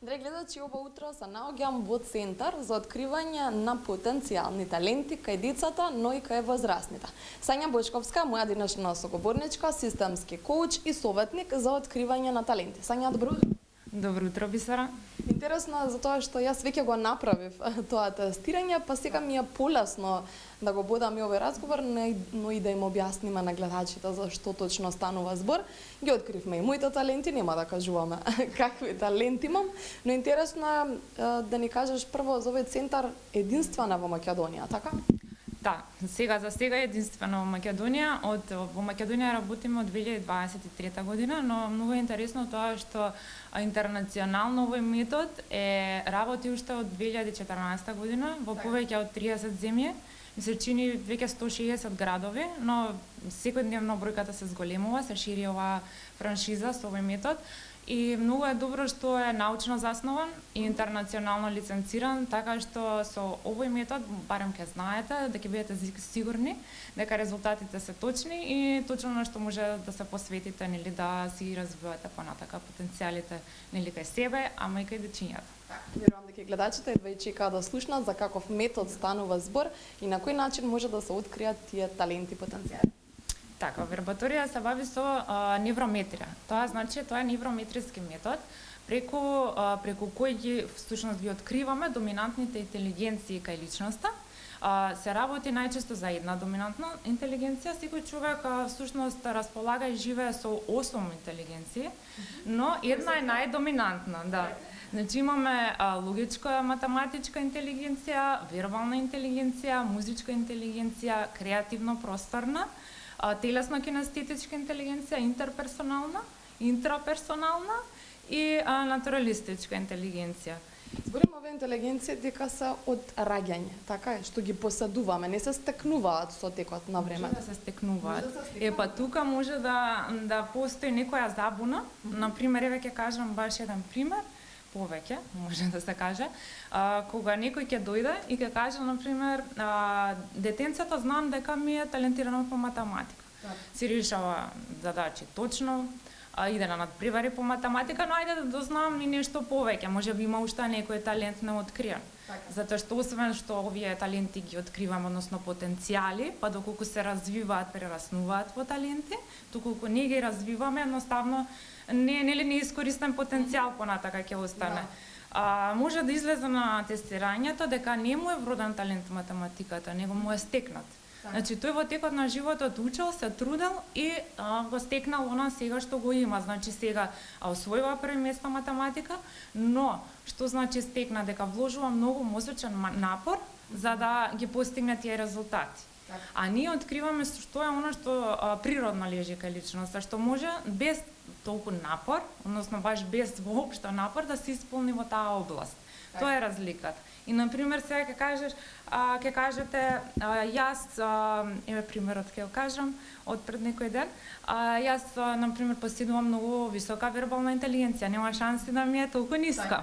Драги гледачи, ова утро се наоѓам во центар за откривање на потенцијални таленти кај децата, но и кај возрастните. Сања Бочковска, моја денешна соговорничка, системски коуч и советник за откривање на таленти. Сања, добро утро. Добро утро, Бисара. Интересно е затоа што јас веќе го направив тоа тестирање, па сега ми е полесно да го бодам и овој разговор, но и да им објасниме на гледачите за што точно станува збор. Ги откривме и моите таленти, нема да кажуваме какви таленти имам, но интересно е да ни кажеш прво за овој центар единствена во Македонија, така? Да, за сега единствено во Македонија. Во Македонија работиме од 2023 година, но многу е интересно тоа што интернационално овој метод работи уште од 2014 година во повеќе од 30 земји. Ми се чини веќе 160 градови, но секојдневно бројката се зголемува, се шири оваа франшиза со овој метод. И многу е добро што е научно заснован и интернационално лиценциран, така што со овој метод, барем ќе знаете, да ќе бидете сигурни дека резултатите се точни и точно на што може да се посветите, нели, да си развивате понатака потенцијалите, нели, кај себе, ама и кај дечињата. Верувам дека гледачите едва и чекаат да слушнат за каков метод станува збор и на кој начин може да се откријат тие таленти и потенцијали. Така, вербаторија се бави со неврометрија. Тоа значи, тоа е неврометриски метод преку кој ги всушност ги откриваме доминантните интелигенции кај личноста. Се работи најчесто за една доминантна интелигенција. Секој човек всушност располага и живее со 8 интелигенции, но една е најдоминантна, да. Значи имаме логичка математичка интелигенција, вербална интелигенција, музичка интелигенција, креативно-просторна, телесно-кинестетичка интелигенција, интерперсонална, интраперсонална и натуралистичка интелигенција. Збориме оваа интелигенција дека се од раѓање, така е, што ги поседуваме, не се стекнуваат со текот на време. Може да се стекнуваат. Па тука може да постои некоја забуна. Например, еве ќе кажам баш еден пример, повеќе, може да се каже, кога некој ќе дојде и ќе каже, например, детенцето знам дека ми е талентирано по математика. Си решава задачи точно, иде на надпревари по математика, но ајде да дознам и нешто повеќе, може би има уште некој талент неоткриен. Затоа што освен што овие таленти ги откриваме, односно потенцијали, па доколку се развиваат, прераснуваат во таленти, доколку не ги развиваме, едноставно не искористен потенцијал понатака ќе остане. Може да излезе на тестирањето дека не му е вроден талент математиката, него му е стекнат. Значи тој во текот на животот учел, се трудел и го стекнал она сега што го има. Значи сега освојува први место математика, но што значи стекна? Дека вложува многу мозочен напор за да ги постигне тие резултати. А ние откриваме што е она што природно лежи кај личноста, што може без толку напор, односно баш без воопшто напор да се исполни во таа област. Тоа е разликата. И например сега ќе кажете јас еве примерот ќе го кажам од пред некој ден. Јас например поседувам многу висока вербална интелигенција, нема шанси да ми е толку ниска.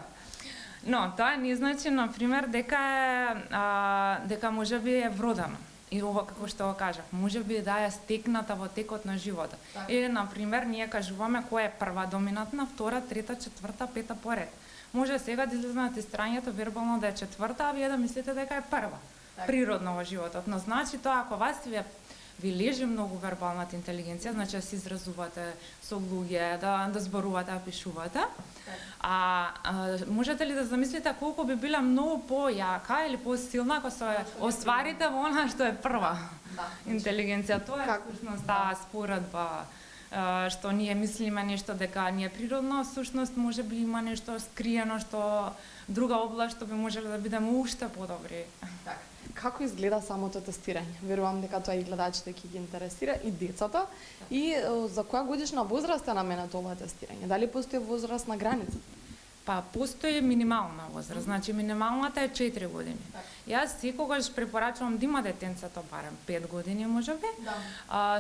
Но тоа не значи например дека можеби е вродено. И ова како што го кажав, можеби да е стекната во текот на животот. Или например ние кажуваме која е прва доминантна, втора, трета, четврта, пета поред. Може сега да излезе на тестирањето вербално да е четврта, а вие да мислите дека е прва. Природно во животот. Но значи тоа ако вас ви лежи многу вербалната интелигенција, значи да се изразувате со луѓе, да зборувате, да пишувате. Можете ли да замислите колку би била многу појака или посилна ако се остварите во она што е прва интелигенција? Тоа е всушност таа споредба што ние мислиме нешто дека не е природно, всушност може би има нешто скриено што друга област што би можеле да бидеме уште подобри. Како изгледа самото тестирање? Верувам дека тоа и гледачите ќе ги интересира и децата. И за која годишна возраст е наменето ова тестирање? Дали постои возрастна граница? Па постои минимална возраст, значи минималната е 4 години. Јас секогаш препорачувам да има детенцето барем 5 години можеби,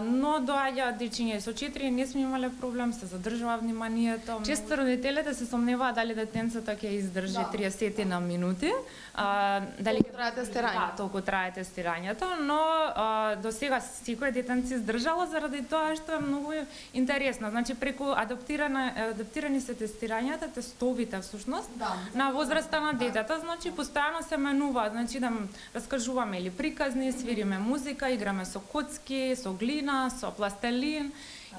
но доаѓа дечиња со 4 не сме имале проблем, се задржува вниманието. Често родителите се сомневаат дали детенцето ќе издржи 30 на минути, дали толку трае тестирањето. Толку трае тестирањето, но до сега секој детенце издржало заради тоа што е многу интересно. Значи преку адаптирани се тестирањата, тестовите дете всушност. Да. На возраста на детето, значи постојано се менува, значи да раскажуваме или приказни, свириме музика, играме со коцки, со глина, со пластелин.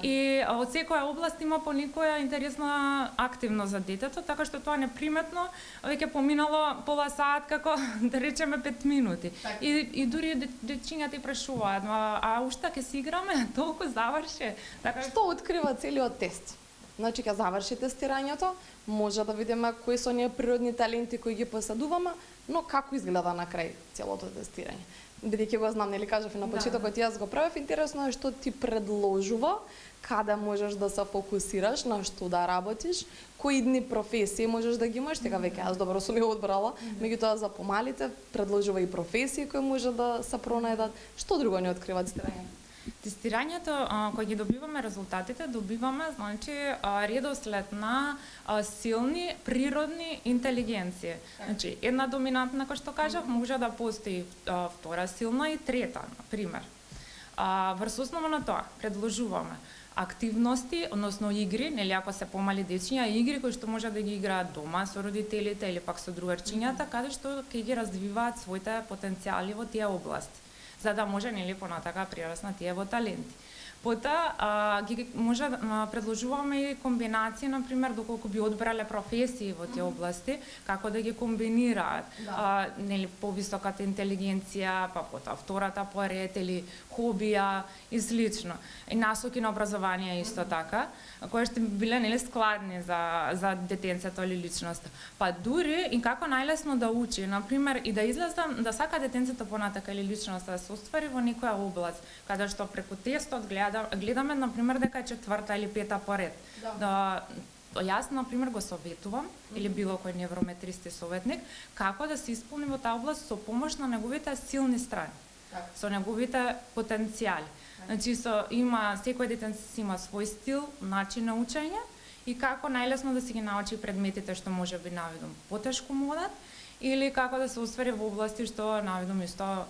И од секоја област има по некоја интересна активност за детето, така што тоа неприметно веќе поминало пола саат како да речеме 5 минути. И дури дечињата и прашуваат, а уште ќе си играме, толку заврши. Така Што открива целиот тест? Значи, ќе заврши тестирањето, може да видиме кои се оние природни таленти кои ги поседуваме, но како изгледа на крај целото тестирање. Бидејќи го знам, нели кажав и на почетокот јас го правев, интересно е што ти предложува, каде можеш да се фокусираш, на што да работиш, кои дни професии можеш да ги имаш, сега веќе јас добро сум ја одбрала, меѓутоа за помалите предложува и професии кои може да се пронајдат. Што друго ни открива тестирањето? Тестирањето, кога ги добиваме резултатите, добиваме значи редослед на силни природни интелигенции. Значи една доминантна, како што кажав, може да постои втора силна и трета, на пример. Врз основа на тоа предложуваме активности, односно игри, нели ако се помали дечиња, игри кои што може да ги играат дома со родителите или пак со другарчињата, каде што ќе ги развиваат своите потенцијали во тие области, за да може нели понатака прираснат тие во таленти. Потоа ги може предложуваме и комбинации, на пример, доколку би одбрале професии во тие области, како да ги комбинираат, нели повисоката интелигенција, па потоа втората поред или хобија и слично. И насоки на образование исто така, кои што биле нели складни за детенцето или личноста. Па дури и како најлесно да учи, на пример, и да излезе да сака детенцето понатака или личноста да се оствари во некоја област, каде што преку тестот гледаме, на пример, дека е четврта или пета поред. Јас, на пример, го советувам, или било кој неврометрист и советник, како да се исполни во таа област со помош на неговите силни страни, со неговите потенцијали. Значи, секој детенце има свој стил, начин на учење и како најлесно да си ги научи предметите што може би навидом потешко му одат, или како да се усвери во области што навидом исто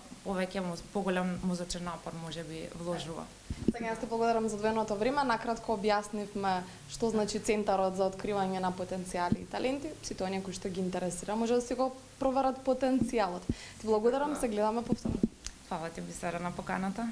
поголем мозочен напор може би вложува. Сега јас те благодарам за одвоеното време. Накратко објаснивме што значи Центарот за откривање на потенцијали и таленти. Сите оние кои што ги интересира може да си го проверат потенцијалот. Ти благодарам, се гледаме повторно. Фала ти, Бисера, на поканата.